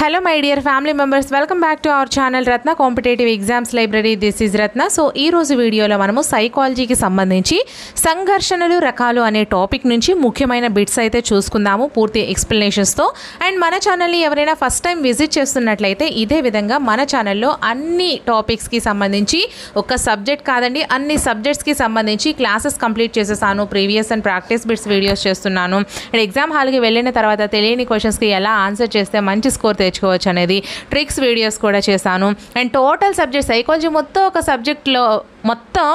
Hello my dear family members, welcome back to our channel Ratna Competitive Exams Library. This is Ratna. So ee roju video lo manamu psychology ki sambandhinchi సంఘర్షణలు రకాలు అనే topic నుంచి ముఖ్యమైన bits అయితే చూసుకుందాము పూర్తి explanations తో. And మన channel ని ఎవరైనా ఫస్ట్ టైం విజిట్ చేస్తున్నట్లయితే ఇదే విధంగా మన ఛానల్లో అన్ని టాపిక్స్ కి సంబంధించి ఒక సబ్జెక్ట్ కాదండి అన్ని సబ్జెక్ట్స్ కి సంబంధించి క్లాసెస్ కంప్లీట్ చేసేసాను. Previous and practice bits videos చేస్తున్నాను. అండ్ ఎగ్జామ్ హాల్ కి వెళ్ళిన తర్వాత తెలియని క్వశ్చన్స్ కి ఎలా ఆన్సర్ చేస్తే మంచి స్కోర్ తెచ్చుకోవచ్చు అనేది ట్రిక్స్ వీడియోస్ కూడా చేశాను. అండ్ టోటల్ సబ్జెక్ట్ సైకాలజీ మొత్తం ఒక సబ్జెక్ట్లో మొత్తం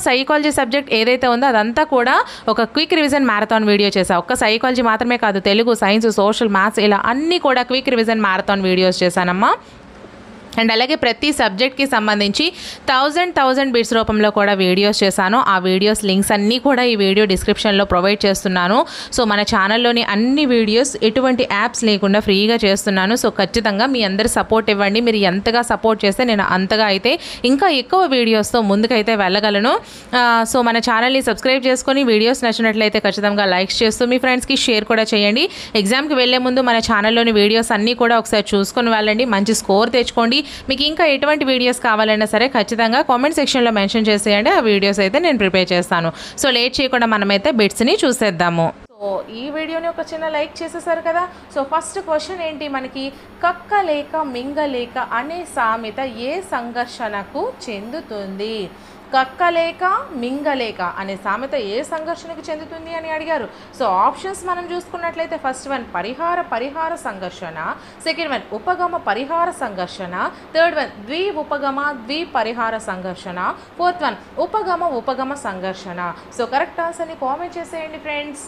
సైకాలజీ సబ్జెక్ట్ ఏదైతే ఉందో అదంతా కూడా ఒక క్విక్ రివిజన్ మ్యారథాన్ వీడియో చేశాను. ఒక్క సైకాలజీ మాత్రమే కాదు, తెలుగు, సైన్స్, సోషల్, మ్యాథ్స్ ఇలా అన్నీ కూడా క్విక్ రివిజన్ మ్యారథాన్ వీడియోస్ చేశానమ్మా. అండ్ అలాగే ప్రతి సబ్జెక్ట్కి సంబంధించి 1000 బిట్స్ రూపంలో కూడా వీడియోస్ చేశాను. ఆ వీడియోస్ లింక్స్ అన్నీ కూడా ఈ వీడియో డిస్క్రిప్షన్లో ప్రొవైడ్ చేస్తున్నాను. సో మన ఛానల్లోని అన్ని వీడియోస్ ఎటువంటి యాప్స్ లేకుండా ఫ్రీగా చేస్తున్నాను. సో ఖచ్చితంగా మీ అందరి సపోర్ట్ ఇవ్వండి. మీరు ఎంతగా సపోర్ట్ చేస్తే నేను అంతగా అయితే ఇంకా ఎక్కువ వీడియోస్తో ముందుకైతే వెళ్ళగలను. సో మన ఛానల్ని సబ్స్క్రైబ్ చేసుకొని వీడియోస్ నచ్చినట్లయితే ఖచ్చితంగా లైక్స్ చేస్తూ మీ ఫ్రెండ్స్కి షేర్ కూడా చేయండి. ఎగ్జామ్కి వెళ్ళే ముందు మన ఛానల్లోని వీడియోస్ అన్నీ కూడా ఒకసారి చూసుకొని వెళ్ళండి. మంచి స్కోర్ తెచ్చుకోండి. మీకు ఇంకా ఎటువంటి వీడియోస్ కావాలన్నా సరే ఖచ్చితంగా కామెంట్ సెక్షన్లో మెన్షన్ చేసేయండి. ఆ వీడియోస్ అయితే నేను ప్రిపేర్ చేస్తాను. సో లేట్ చేయకుండా మనమైతే బిట్స్ని చూసేద్దాము. సో ఈ వీడియోని ఒక చిన్న లైక్ చేసేసారు కదా. సో ఫస్ట్ క్వశ్చన్ ఏంటి మనకి, కక్కలేక మింగలేక అనే సామెత ఏ సంఘర్షణకు చెందుతుంది? కక్కలేక మింగలేక అనే సామెత ఏ సంఘర్షణకు చెందుతుంది అని అడిగారు. సో ఆప్షన్స్ మనం చూసుకున్నట్లయితే ఫస్ట్ వన్ పరిహార సంఘర్షణ, సెకండ్ వన్ ఉపగమ పరిహార సంఘర్షణ, థర్డ్ వన్ ద్వి పరిహార సంఘర్షణ, ఫోర్త్ వన్ ఉపగమ సంఘర్షణ. సో కరెక్ట్ ఆన్సర్ని కామెంట్ చేసేయండి friends.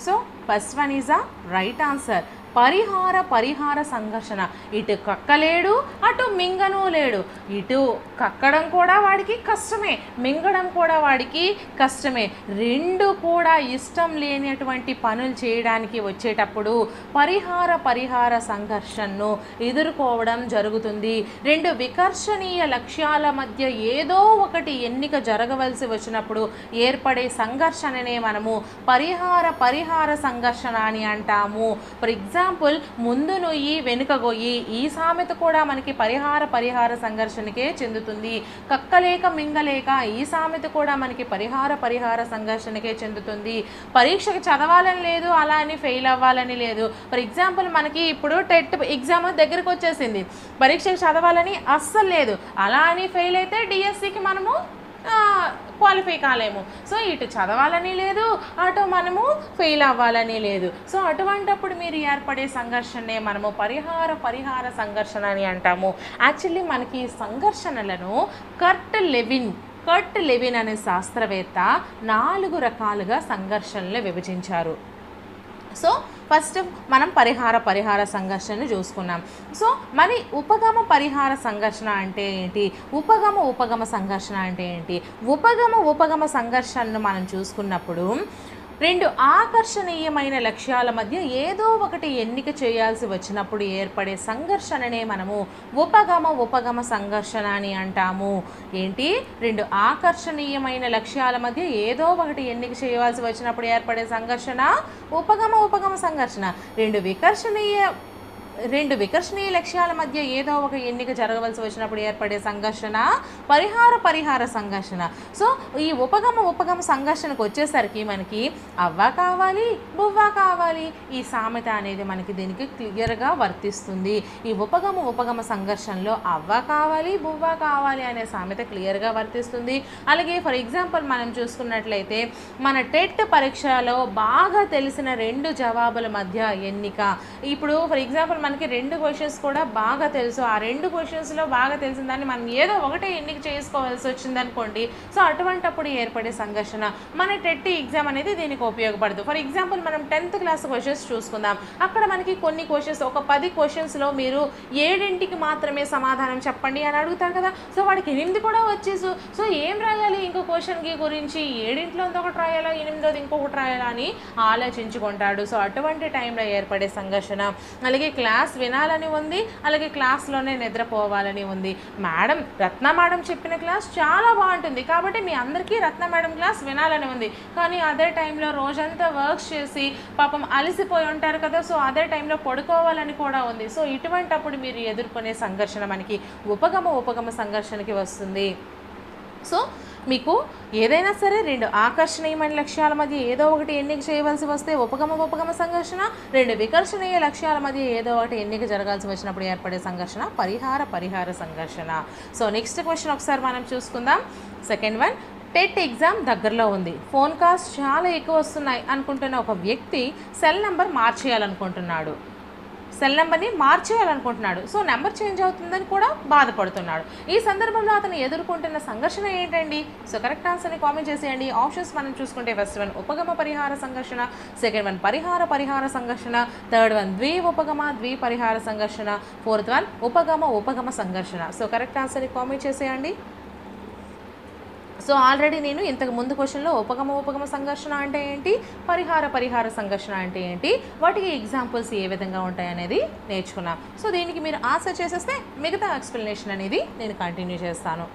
So first one is a right answer. పరిహార సంఘర్షణ. ఇటు కక్కలేడు, అటు మింగను లేడు. ఇటు కక్కడం కూడా వాడికి కష్టమే, మింగడం కూడా వాడికి కష్టమే. రెండు కూడా ఇష్టం లేనటువంటి పనులు చేయడానికి వచ్చేటప్పుడు పరిహార సంఘర్షణను ఎదుర్కోవడం జరుగుతుంది. రెండు వికర్షణీయ లక్ష్యాల మధ్య ఏదో ఒకటి ఎన్నిక జరగవలసి వచ్చినప్పుడు ఏర్పడే సంఘర్షణనే మనము పరిహార సంఘర్షణ అని అంటాము. ఫర్ ఎగ్జాంపుల్ ముందు నొయ్యి వెనుక గొయ్యి, ఈ సామెత కూడా మనకి పరిహార సంఘర్షణకే చెందుతుంది. కక్కలేక మింగలేక ఈ సామెత కూడా మనకి పరిహార సంఘర్షణకే చెందుతుంది. పరీక్షకి చదవాలని లేదు, అలా అని ఫెయిల్ అవ్వాలని లేదు. ఫర్ ఎగ్జాంపుల్ మనకి ఇప్పుడు టెట్ ఎగ్జామ్ దగ్గరకు వచ్చేసింది, పరీక్షకి చదవాలని అస్సలు లేదు, అలా అని ఫెయిల్ అయితే డిఎస్సికి మనము క్వాలిఫై కాలేము. సో ఇటు చదవాలని లేదు, అటు మనము ఫెయిల్ అవ్వాలని లేదు. సో అటువంటప్పుడు మీరు ఏర్పడే సంఘర్షణనే మనము పరిహార సంఘర్షణ అని అంటాము. యాక్చువల్లీ మనకి సంఘర్షణలను కర్ట్ లెవిన్ అనే శాస్త్రవేత్త 4 రకాలుగా సంఘర్షణలు విభజించారు. సో ఫస్ట్ మనం పరిహార సంఘర్షణను చూసుకున్నాం. సో మరి ఉపగమ పరిహార సంఘర్షణ అంటే ఏంటి, ఉపగమ సంఘర్షణ అంటే ఏంటి? ఉపగమ సంఘర్షణను మనం చూసుకున్నప్పుడు రెండు ఆకర్షణీయమైన లక్ష్యాల మధ్య ఏదో ఒకటి ఎన్నిక చేయాల్సి వచ్చినప్పుడు ఏర్పడే సంఘర్షణనే మనము ఉపగమ సంఘర్షణ అని అంటాము. ఏంటి? రెండు ఆకర్షణీయమైన లక్ష్యాల మధ్య ఏదో ఒకటి ఎన్నిక చేయవలసి వచ్చినప్పుడు ఏర్పడే సంఘర్షణ ఉపగమ సంఘర్షణ. రెండు వికర్షణీయ లక్ష్యాల మధ్య ఏదో ఒక ఎన్నిక జరగవలసి వచ్చినప్పుడు ఏర్పడే సంఘర్షణ పరిహార సంఘర్షణ. సో ఈ ఉపగమ సంఘర్షణకు వచ్చేసరికి మనకి అవ్వ కావాలి బువ్వ కావాలి ఈ సామెత అనేది మనకి దీనికి క్లియర్గా వర్తిస్తుంది. ఈ ఉపగమ సంఘర్షణలో అవ్వ కావాలి బువ్వ కావాలి అనే సామెత క్లియర్గా వర్తిస్తుంది. అలాగే ఫర్ ఎగ్జాంపుల్ మనం చూసుకున్నట్లయితే మన టెట్ పరీక్షలో బాగా తెలిసిన 2 జవాబుల మధ్య ఎన్నిక. ఇప్పుడు ఫర్ ఎగ్జాంపుల్ మనకి 2 క్వశ్చన్స్ కూడా బాగా తెలుసు, ఆ 2 క్వశ్చన్స్లో బాగా తెలిసిన దాన్ని మనం ఏదో ఒకటే ఎన్నిక చేసుకోవాల్సి వచ్చిందనుకోండి. సో అటువంటప్పుడు ఏర్పడే సంఘర్షణ మన టెట్ ఎగ్జామ్ అనేది దీనికి ఉపయోగపడదు. ఫర్ ఎగ్జాంపుల్ మనం 10th క్లాస్ క్వశ్చన్స్ చూసుకుందాం. అక్కడ మనకి కొన్ని క్వశ్చన్స్, ఒక 10 క్వశ్చన్స్లో మీరు 7కి మాత్రమే సమాధానం చెప్పండి అని అడుగుతారు కదా. సో వాడికి 8 కూడా వచ్చేసు. సో ఏం రాయాలి ఇంకో క్వశ్చన్కి గురించి, 7లో ఒకటి రాయాలా 8ది ఇంకొకటి రాయాలా అని ఆలోచించుకుంటాడు. సో అటువంటి టైంలో ఏర్పడే సంఘర్షణ. అలాగే క్లాస్ క్లాస్ వినాలని ఉంది, అలాగే క్లాస్లోనే నిద్రపోవాలని ఉంది. మేడం రత్న మేడం చెప్పిన క్లాస్ చాలా బాగుంటుంది కాబట్టి మీ అందరికీ రత్న మేడం క్లాస్ వినాలని ఉంది, కానీ అదే టైంలో రోజంతా వర్క్స్ చేసి పాపం అలసిపోయి ఉంటారు కదా, సో అదే టైంలో పడుకోవాలని కూడా ఉంది. సో ఇటువంటప్పుడు మీరు ఎదుర్కొనే సంఘర్షణ మనకి ఉపగమ సంఘర్షణకి వస్తుంది. సో మీకు ఏదైనా సరే రెండు ఆకర్షణీయమైన లక్ష్యాల మధ్య ఏదో ఒకటి ఎన్నిక చేయవలసి వస్తే ఉపగమ సంఘర్షణ, రెండు వికర్షణీయ లక్ష్యాల మధ్య ఏదో ఒకటి ఎన్నిక జరగాల్సి వచ్చినప్పుడు ఏర్పడే సంఘర్షణ పరిహార సంఘర్షణ. సో నెక్స్ట్ క్వశ్చన్ ఒకసారి మనం చూసుకుందాం. సెకండ్ వన్, టెట్ ఎగ్జామ్ దగ్గరలో ఉంది, ఫోన్ కాల్స్ చాలా ఎక్కువ వస్తున్నాయి అనుకుంటున్న ఒక వ్యక్తి సెల్ నెంబర్ మార్చేయాలనుకుంటున్నాడు. సో నెంబర్ చేంజ్ అవుతుందని కూడా బాధపడుతున్నాడు. ఈ సందర్భంలో అతను ఎదుర్కొంటున్న సంఘర్షణ ఏంటండి? సో కరెక్ట్ ఆన్సర్ని కామెంట్ చేసేయండి. ఆప్షన్స్ మనం చూసుకుంటే ఫస్ట్ వన్ ఉపగమ పరిహార సంఘర్షణ, సెకండ్ వన్ పరిహార సంఘర్షణ, థర్డ్ వన్ ద్వి పరిహార సంఘర్షణ, ఫోర్త్ వన్ ఉపగమ సంఘర్షణ. సో కరెక్ట్ ఆన్సర్ని కామెంట్ చేసేయండి. సో ఆల్రెడీ నేను ఇంతకు ముందు క్వశ్చన్లో ఉపగమ సంఘర్షణ అంటే ఏంటి, పరిహార సంఘర్షణ అంటే ఏంటి, వాటికి ఎగ్జాంపుల్స్ ఏ విధంగా ఉంటాయనేది నేర్చుకున్నాం. సో దీనికి మీరు ఆన్సర్ చేసేస్తే మిగతా ఎక్స్ప్లెనేషన్ అనేది నేను కంటిన్యూ చేస్తాను.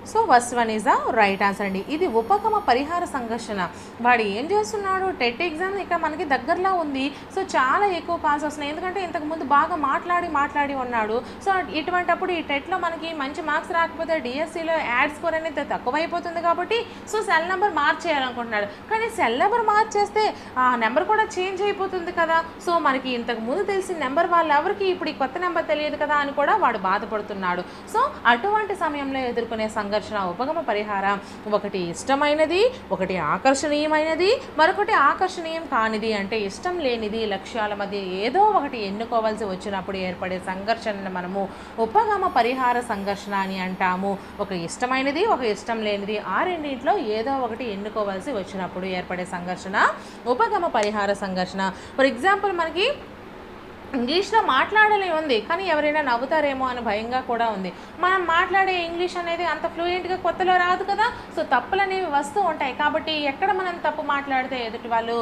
So first one is the right answer అండి. ఇది ఉపగమ పరిహార సంఘర్షణ. వాడు ఏం చేస్తున్నాడు, టెట్ ఎగ్జామ్ ఇక్కడ మనకి దగ్గరలో ఉంది, సో చాలా ఎక్కువ కాల్స్ వస్తున్నాయి, ఎందుకంటే ఇంతకుముందు బాగా మాట్లాడి ఉన్నాడు. సో ఇటువంటప్పుడు ఈ టెట్లో మనకి మంచి మార్క్స్ రాకపోతే డిఎస్సిలో యాడ్ స్కోర్ అనేది తక్కువైపోతుంది కాబట్టి సో సెల్ నెంబర్ మార్చేయాలనుకుంటున్నాడు. కానీ సెల్ నెంబర్ మార్చేస్తే ఆ నెంబర్ కూడా చేంజ్ అయిపోతుంది కదా, సో మనకి ఇంతకు ముందు తెలిసిన నెంబర్ వాళ్ళెవరికి ఇప్పుడు ఈ కొత్త నెంబర్ తెలియదు కదా అని కూడా వాడు బాధపడుతున్నాడు. సో అటువంటి సమయంలో ఎదుర్కొనే సంఘర్షణ ఉపగమ పరిహార, ఒకటి ఇష్టమైనది, ఒకటి ఆకర్షణీయమైనది, మరొకటి ఆకర్షణీయం కానిది, అంటే ఇష్టం లేనిది, లక్ష్యాల మధ్య ఏదో ఒకటి ఎన్నుకోవాల్సి వచ్చినప్పుడు ఏర్పడే సంఘర్షణను మనము ఉపగమ పరిహార సంఘర్షణ అని అంటాము. ఒక ఇష్టమైనది, ఒక ఇష్టం లేనిది, ఆ రెండింటిలో ఏదో ఒకటి ఎన్నుకోవాల్సి వచ్చినప్పుడు ఏర్పడే సంఘర్షణ ఉపగమ పరిహార సంఘర్షణ. ఫర్ ఎగ్జాంపుల్ మనకి ఇంగ్లీష్లో మాట్లాడాలి ఉంది, కానీ ఎవరైనా నవ్వుతారేమో అని భయంగా కూడా ఉంది. మనం మాట్లాడే ఇంగ్లీష్ అనేది అంత ఫ్లూయెంట్గా కొత్తలో రాదు కదా, సో తప్పులు అనేవి వస్తూ ఉంటాయి. కాబట్టి ఎక్కడ మనం తప్పు మాట్లాడితే ఎదుటి వాళ్ళు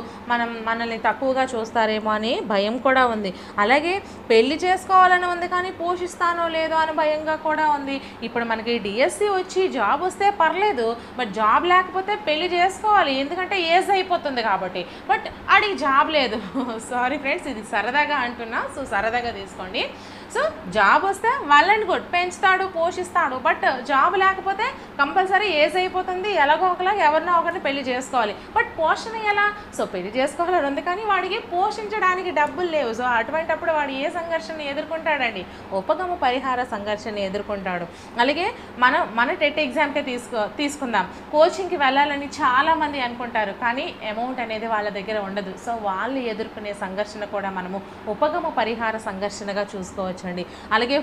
మనల్ని తక్కువగా చూస్తారేమో అని భయం కూడా ఉంది. అలాగే పెళ్లి చేసుకోవాలని ఉంది, కానీ పోషిస్తానో లేదో అని భయంగా కూడా ఉంది. ఇప్పుడు మనకి డిఎస్సి వచ్చి జాబ్ వస్తే పర్లేదు, బట్ జాబ్ లేకపోతే పెళ్లి చేసుకోవాలి, ఎందుకంటే ఏజ్ అయిపోతుంది కాబట్టి. బట్ ఆడికి జాబ్ లేదు. సారీ ఫ్రెండ్స్, ఇది సరదాగా అంటున్నా, సో సరదాగా తీసుకోండి. సో జాబ్ వస్తే వాళ్ళని గుడ్ పెంచుతాడు, పోషిస్తాడు, బట్ జాబ్ లేకపోతే కంపల్సరీ ఏజ్ అయిపోతుంది, ఎలాగో ఒకలాగా ఎవరినో ఒకరిని పెళ్లి చేసుకోవాలి. బట్ పోషణ ఎలా? సో పెళ్లి చేసుకోవాలని ఉంది, కానీ వాడికి పోషించడానికి డబ్బులు లేవు. సో అటువంటప్పుడు వాడు ఏ సంఘర్షణని ఎదుర్కొంటాడండి? ఉపగమ పరిహార సంఘర్షణని ఎదుర్కొంటాడు. అలాగే మన టెట్ ఎగ్జామ్కే తీసుకుందాం. కోచింగ్కి వెళ్ళాలని చాలామంది అనుకుంటారు, కానీ అమౌంట్ అనేది వాళ్ళ దగ్గర ఉండదు. సో వాళ్ళు ఎదుర్కొనే సంఘర్షణ కూడా మనము ఉపగమ పరిహార సంఘర్షణగా చూసుకోవచ్చు అండి. అలాగే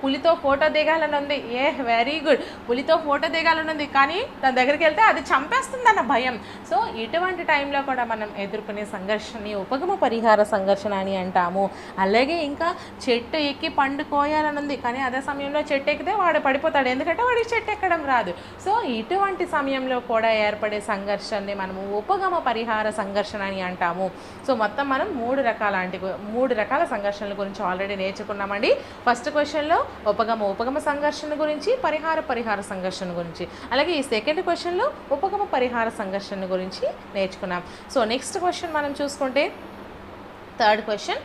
పులితో ఫోటో దిగాలని ఉంది, వెరీ గుడ్, పులితో ఫోటో దిగాలని ఉంది, కానీ తన దగ్గరికి వెళ్తే అది చంపేస్తుంది అన్న భయం. సో ఇటువంటి టైంలో కూడా మనం ఎదుర్కొనే సంఘర్షణని ఉపగమ పరిహార సంఘర్షణ అని అంటాము. అలాగే ఇంకా చెట్టు ఎక్కి పండు కోయాలని ఉంది, కానీ అదే సమయంలో చెట్టు ఎక్కితే వాడు పడిపోతాడు, ఎందుకంటే వాడికి చెట్టు ఎక్కడం రాదు. సో ఇటువంటి సమయంలో కూడా ఏర్పడే సంఘర్షణని మనము ఉపగమ పరిహార సంఘర్షణ అని అంటాము. సో మొత్తం మనం మూడు రకాల సంఘర్షణల గురించి ఆల్రెడీ నేర్చుకున్నామండి. ఫస్ట్ క్వశ్చన్లో ఉపగమ సంఘర్షణ గురించి, పరిహార సంఘర్షణ గురించి, అలాగే ఈ సెకండ్ క్వశ్చన్లో ఉపగమ పరిహార సంఘర్షణ గురించి నేర్చుకున్నాం. సో నెక్స్ట్ క్వశ్చన్ మనం చూసుకుంటే థర్డ్ క్వశ్చన్,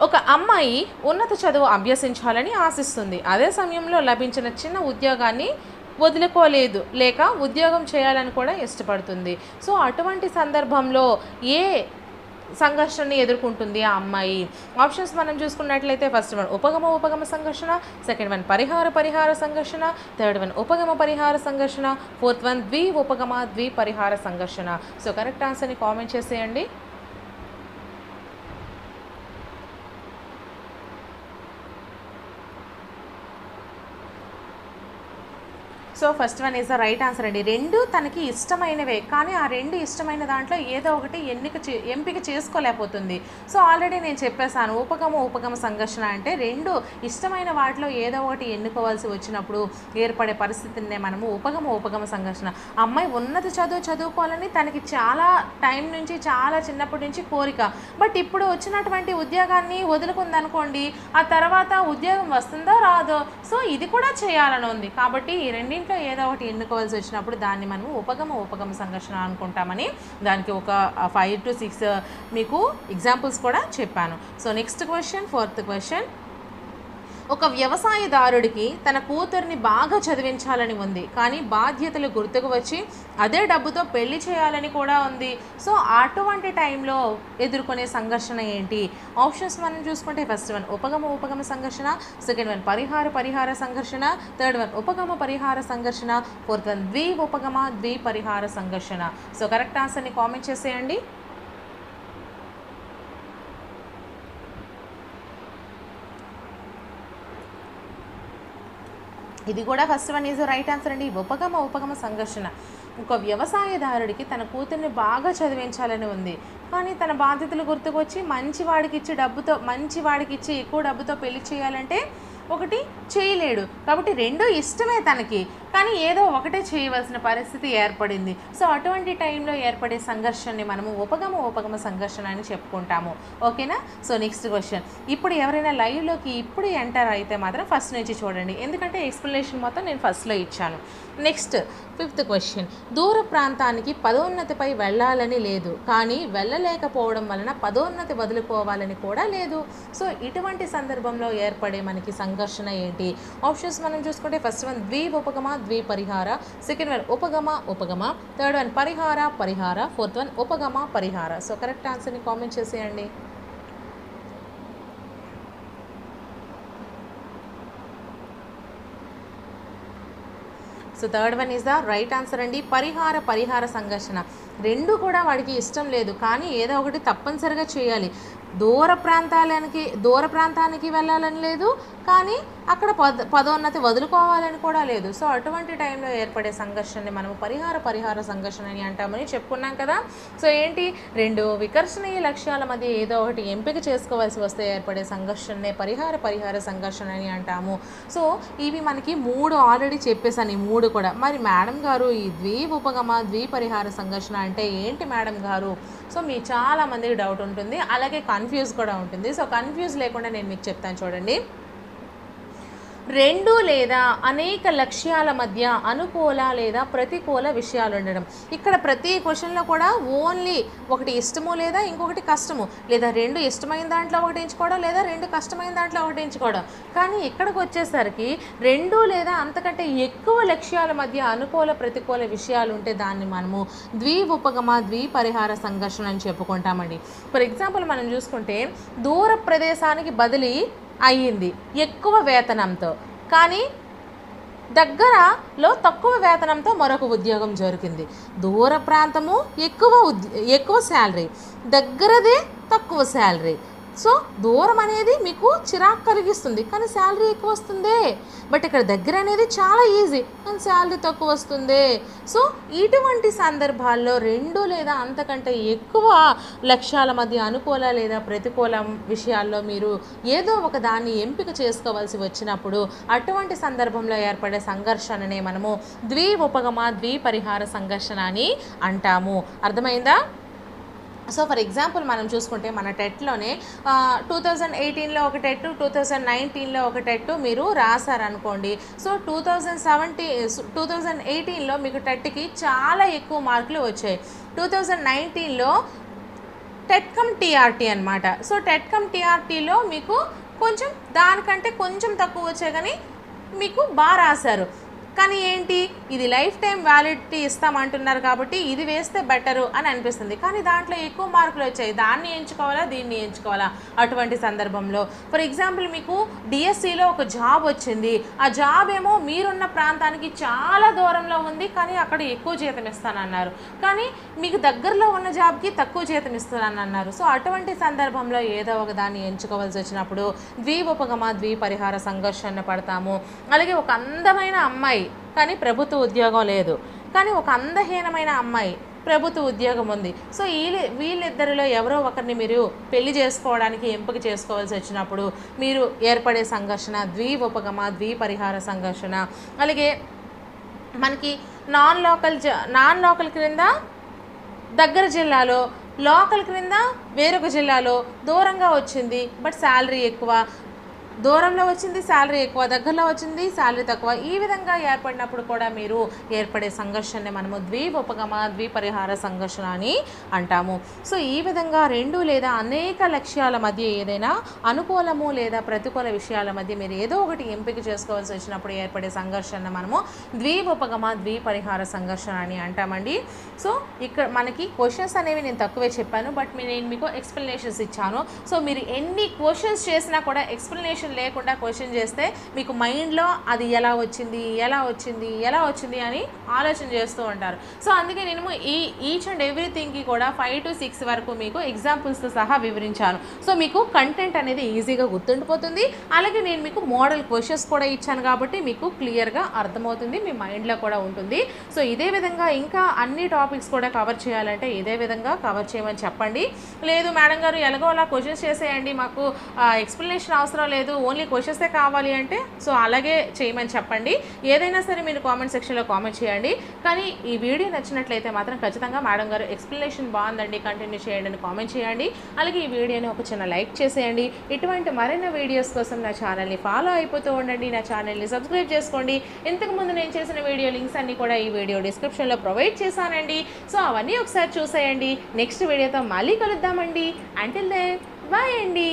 ఒక అమ్మాయి ఉన్నత చదువు అభ్యసించాలని ఆశిస్తుంది, అదే సమయంలో లభించిన చిన్న ఉద్యోగాన్ని వదులుకోలేదు, లేక ఉద్యోగం చేయాలని కూడా ఇష్టపడుతుంది. సో అటువంటి సందర్భంలో ఏ సంఘర్షణని ఎదుర్కొంటుంది ఆ అమ్మాయి? ఆప్షన్స్ మనం చూసుకున్నట్లయితే ఫస్ట్ వన్ ఉపగమ సంఘర్షణ, సెకండ్ వన్ పరిహార సంఘర్షణ, థర్డ్ వన్ ఉపగమ పరిహార సంఘర్షణ, ఫోర్త్ వన్ ద్వి పరిహార సంఘర్షణ. సో కరెక్ట్ ఆన్సర్ని కామెంట్ చేసేయండి. So first one is the right answer అండి. రెండు తనకి ఇష్టమైనవే, కానీ ఆ రెండు ఇష్టమైన దాంట్లో ఏదో ఒకటి ఎంపిక చేసుకోలేకపోతుంది. సో ఆల్రెడీ నేను చెప్పేశాను, ఉపగమ సంఘర్షణ అంటే రెండు ఇష్టమైన వాటిలో ఏదో ఒకటి ఎన్నుకోవాల్సి వచ్చినప్పుడు ఏర్పడే పరిస్థితినే మనము ఉపగమ సంఘర్షణ. అమ్మాయి ఉన్నత చదువుకోవాలని తనకి చాలా టైం నుంచి, చాలా చిన్నప్పటి నుంచి కోరిక. బట్ ఇప్పుడు వచ్చినటువంటి ఉద్యోగాన్ని వదులుకుందనుకోండి, ఆ తర్వాత ఉద్యోగం వస్తుందో రాదో, సో ఇది కూడా చేయాలని ఉంది. కాబట్టి ఈ రెండింట్లో ఏదో ఒకటి ఎన్నుకోవాల్సి వచ్చినప్పుడు దాన్ని మనము ఉపగమ సంఘర్షణ అనుకుంటామని దానికి ఒక 5 to 6 మీకు ఎగ్జాంపుల్స్ కూడా చెప్పాను. So next question, 4th question. ఒక వ్యవసాయదారుడికి తన కూతుర్ని బాగా చదివించాలని ఉంది, కానీ బాధ్యతలు గుర్తుకు వచ్చి అదే డబ్బుతో పెళ్లి చేయాలని కూడా ఉంది. సో అటువంటి టైంలో ఎదుర్కొనే సంఘర్షణ ఏంటి? ఆప్షన్స్ మనం చూసుకుంటే ఫస్ట్ వన్ ఉపగమ సంఘర్షణ, సెకండ్ వన్ పరిహార సంఘర్షణ, థర్డ్ వన్ ఉపగమ పరిహార సంఘర్షణ, ఫోర్త్ వన్ ద్విపరిహార సంఘర్షణ. సో కరెక్ట్ ఆన్సర్ని కామెంట్ చేసేయండి. ఇది కూడా first one is right answer అండి. ఉపగమ సంఘర్షణ. ఒక వ్యవసాయదారుడికి తన కూతుర్ని బాగా చదివించాలని ఉంది, కానీ తన బాధ్యతలు గుర్తుకొచ్చి మంచివాడికి ఇచ్చి ఎక్కువ డబ్బుతో పెళ్లి చేయాలంటే ఒకటి చేయలేడు. కాబట్టి రెండు ఇష్టమే తనకి, కానీ ఏదో ఒకటే చేయవలసిన పరిస్థితి ఏర్పడింది. సో అటువంటి టైంలో ఏర్పడే సంఘర్షణని మనము ఉపగమ సంఘర్షణ అని చెప్పుకుంటాము. ఓకేనా? So next question. ఇప్పుడు ఎవరైనా లైవ్లోకి ఇప్పుడు ఎంటర్ అయితే మాత్రం ఫస్ట్ నుంచి చూడండి, ఎందుకంటే ఎక్స్ప్లెనేషన్ మొత్తం నేను ఫస్ట్లో ఇచ్చాను. Next 5th question. దూర ప్రాంతానికి పదోన్నతిపై వెళ్ళాలని లేదు, కానీ వెళ్ళలేకపోవడం వలన పదోన్నతి వదులుకోవాలని కూడా లేదు. సో ఇటువంటి సందర్భంలో ఏర్పడే మనకి సంఘర్షణ ఏంటి? ఆప్షన్స్ మనం చూసుకుంటే ఫస్ట్ వన్ ద్విపరిహార, సెకండ్ వన్ ఉపగమ, థర్డ్ వన్ పరిహార, ఫోర్త్ వన్ ఉపగమ పరిహార. సో కరెక్ట్ ఆన్సర్ని కామెంట్ చేసేయండి. So third one is the right answer అండి. పరిహార సంఘర్షణ. రెండు కూడా వాడికి ఇష్టం లేదు, కానీ ఏదో ఒకటి తప్పనిసరిగా చేయాలి. దూర ప్రాంతానికి వెళ్ళాలని లేదు, కానీ అక్కడ పదోన్నతి వదులుకోవాలని కూడా లేదు. సో అటువంటి టైంలో ఏర్పడే సంఘర్షణని మనం పరిహార సంఘర్షణ అని అంటామని చెప్పుకున్నాం కదా. సో ఏంటి? రెండు వికర్షణీయ లక్ష్యాల మధ్య ఏదో ఒకటి ఎంపిక చేసుకోవాల్సి వస్తే ఏర్పడే సంఘర్షణనే పరిహార సంఘర్షణ అని అంటాము. సో ఇవి మనకి 3 ఆల్రెడీ చెప్పేసాను, ఈ 3 కూడా. మరి మేడం గారు ఈ ద్విపరిహార సంఘర్షణ అంటే ఏంటి మేడం గారు? సో మీ చాలామందికి డౌట్ ఉంటుంది, అలాగే కన్ఫ్యూజ్ కూడా ఉంటుంది. సో కన్ఫ్యూజ్ లేకుండా నేను మీకు చెప్తాను చూడండి. రెండు లేదా అనేక లక్ష్యాల మధ్య అనుకూల లేదా ప్రతికూల విషయాలు ఉండడం. ఇక్కడ ప్రతి క్వశ్చన్లో కూడా ఓన్లీ ఒకటి ఇష్టము లేదా ఇంకొకటి కష్టము, లేదా రెండు ఇష్టమైన దాంట్లో ఒకటి ఎంచుకోవడం, లేదా రెండు కష్టమైన దాంట్లో ఒకటి ఎంచుకోవడం. కానీ ఇక్కడికి వచ్చేసరికి రెండు లేదా అంతకంటే ఎక్కువ లక్ష్యాల మధ్య అనుకూల ప్రతికూల విషయాలు ఉంటే దాన్ని మనము ద్విపరిహార సంఘర్షణ అని చెప్పుకుంటామండి. ఫర్ ఎగ్జాంపుల్ మనం చూసుకుంటే దూర ప్రదేశానికి బదిలీ అయ్యింది ఎక్కువ వేతనంతో, కానీ దగ్గరలో తక్కువ వేతనంతో మరొక ఉద్యోగం దొరికింది. దూర ప్రాంతము ఎక్కువ శాలరీ, దగ్గరదే తక్కువ శాలరీ. సో దూరం అనేది మీకు చిరాకు కలిగిస్తుంది, కానీ శాలరీ ఎక్కువ వస్తుంది. బట్ ఇక్కడ దగ్గర అనేది చాలా ఈజీ, కానీ శాలరీ తక్కువ వస్తుంది. సో ఇటువంటి సందర్భాల్లో రెండు లేదా అంతకంటే ఎక్కువ లక్ష్యాల మధ్య అనుకూల లేదా ప్రతికూల విషయాల్లో మీరు ఏదో ఒక దాన్ని ఎంపిక చేసుకోవాల్సి వచ్చినప్పుడు అటువంటి సందర్భంలో ఏర్పడే సంఘర్షణనే మనము ద్విపరిహార సంఘర్షణ అని అంటాము. అర్థమైందా? సో ఫర్ ఎగ్జాంపుల్ మనం చూసుకుంటే మన టెట్లోనే 2018లో ఒక టెట్, 2019లో ఒక టెట్ మీరు రాశారనుకోండి. సో 2018లో మీకు టెట్కి చాలా ఎక్కువ మార్కులు వచ్చాయి. 2019లో టెట్ కమ్ టీఆర్టీ అనమాట. సో టెట్ కమ్ టీఆర్టీలో మీకు కొంచెం దానికంటే కొంచెం తక్కువ వచ్చాయి, కానీ మీకు బాగా రాశారు. కానీ ఏంటి, ఇది లైఫ్ టైం వ్యాలిడిటీ ఇస్తామంటున్నారు కాబట్టి ఇది వేస్తే బెటరు అని అనిపిస్తుంది. కానీ దాంట్లో ఎక్కువ మార్కులు వచ్చాయి, దాన్ని ఎంచుకోవాలా దీన్ని ఎంచుకోవాలా? అటువంటి సందర్భంలో ఫర్ ఎగ్జాంపుల్ మీకు డిఎస్సిలో ఒక జాబ్ వచ్చింది, ఆ జాబ్ ఏమో మీరున్న ప్రాంతానికి చాలా దూరంలో ఉంది, కానీ అక్కడ ఎక్కువ జీతం ఇస్తానన్నారు. కానీ మీకు దగ్గరలో ఉన్న జాబ్కి తక్కువ జీతం ఇస్తానన్నారు. సో అటువంటి సందర్భంలో ఏదో ఒక దాన్ని ఎంచుకోవాల్సి వచ్చినప్పుడు ద్విపరిహార సంఘర్షణ పడతాము. అలాగే ఒక అందమైన అమ్మాయి కానీ ప్రభుత్వ ఉద్యోగం లేదు. కానీ ఒక అందహీనమైన అమ్మాయి ప్రభుత్వ ఉద్యోగం ఉంది. సో వీళ్ళిద్దరిలో ఎవరో ఒకరిని మీరు పెళ్లి చేసుకోవడానికి ఎంపిక చేసుకోవాల్సి వచ్చినప్పుడు మీరు ఏర్పడే సంఘర్షణ ద్విపగమ ద్విపరిహార సంఘర్షణ. అలాగే మనకి నాన్ లోకల్ క్రింద దగ్గర జిల్లాలో, లోకల్ క్రింద వేరొక జిల్లాలో దూరంగా వచ్చింది బట్ శాలరీ ఎక్కువ, దూరంలో వచ్చింది శాలరీ ఎక్కువ, దగ్గరలో వచ్చింది శాలరీ తక్కువ. ఈ విధంగా ఏర్పడినప్పుడు కూడా మీరు ఏర్పడే సంఘర్షణని మనము ద్విపగమ ద్విపరిహార సంఘర్షణ అని అంటాము. సో ఈ విధంగా రెండు లేదా అనేక లక్ష్యాల మధ్య ఏదైనా అనుకూలము లేదా ప్రతికూల విషయాల మధ్య మీరు ఏదో ఒకటి ఎంపిక చేసుకోవాల్సి వచ్చినప్పుడు ఏర్పడే సంఘర్షణ మనము ద్విపగమ ద్విపరిహార సంఘర్షణ అని అంటామండి. సో ఇక్కడ మనకి క్వశ్చన్స్ అనేవి నేను తక్కువే చెప్పాను, బట్ నేను మీకు ఎక్స్ప్లెనేషన్స్ ఇచ్చాను. సో మీరు ఎన్ని క్వశ్చన్స్ చేసినా కూడా ఎక్స్ప్లెనేషన్ లేకుండా క్వశ్చన్ చేస్తే మీకు మైండ్లో అది ఎలా వచ్చింది అని ఆలోచన చేస్తూ ఉంటారు. సో అందుకే నేను ఈచ్ అండ్ ఎవ్రీథింగ్కి కూడా 5 to 6 వరకు మీకు ఎగ్జాంపుల్స్తో సహా వివరించాను. సో మీకు కంటెంట్ అనేది ఈజీగా గుర్తుండిపోతుంది. అలాగే నేను మీకు మోడల్ క్వశ్చన్స్ కూడా ఇచ్చాను కాబట్టి మీకు క్లియర్గా అర్థమవుతుంది, మీ మైండ్లో కూడా ఉంటుంది. సో ఇదే విధంగా ఇంకా అన్ని టాపిక్స్ కూడా కవర్ చేయాలంటే ఇదే విధంగా కవర్ చేయమని చెప్పండి. లేదు మేడం గారు ఎలాగో అలా క్వశ్చన్స్ చేసేయండి, మాకు ఎక్స్ప్లెనేషన్ అవసరం లేదు, ఓన్లీ క్వశ్చన్సే కావాలి అంటే సో అలాగే చేయమని చెప్పండి. ఏదైనా సరే మీరు కామెంట్ సెక్షన్లో కామెంట్ చేయండి. కానీ ఈ వీడియో నచ్చినట్లయితే మాత్రం ఖచ్చితంగా మేడం గారు ఎక్స్ప్లెనేషన్ బాగుందండి, కంటిన్యూ చేయండి అని కామెంట్ చేయండి. అలాగే ఈ వీడియోని ఒక చిన్న లైక్ చేసేయండి. ఇటువంటి మరిన్ని వీడియోస్ కోసం నా ఛానల్ని ఫాలో అయిపోతూ ఉండండి, నా ఛానల్ని సబ్స్క్రైబ్ చేసుకోండి. ఇంతకుముందు నేను చేసిన వీడియో లింక్స్ అన్నీ కూడా ఈ వీడియో డిస్క్రిప్షన్లో ప్రొవైడ్ చేశానండి. సో అవన్నీ ఒకసారి చూసేయండి. నెక్స్ట్ వీడియోతో మళ్ళీ కలుద్దామండి. అంటిల్ దెన్ బాయ్ అండి.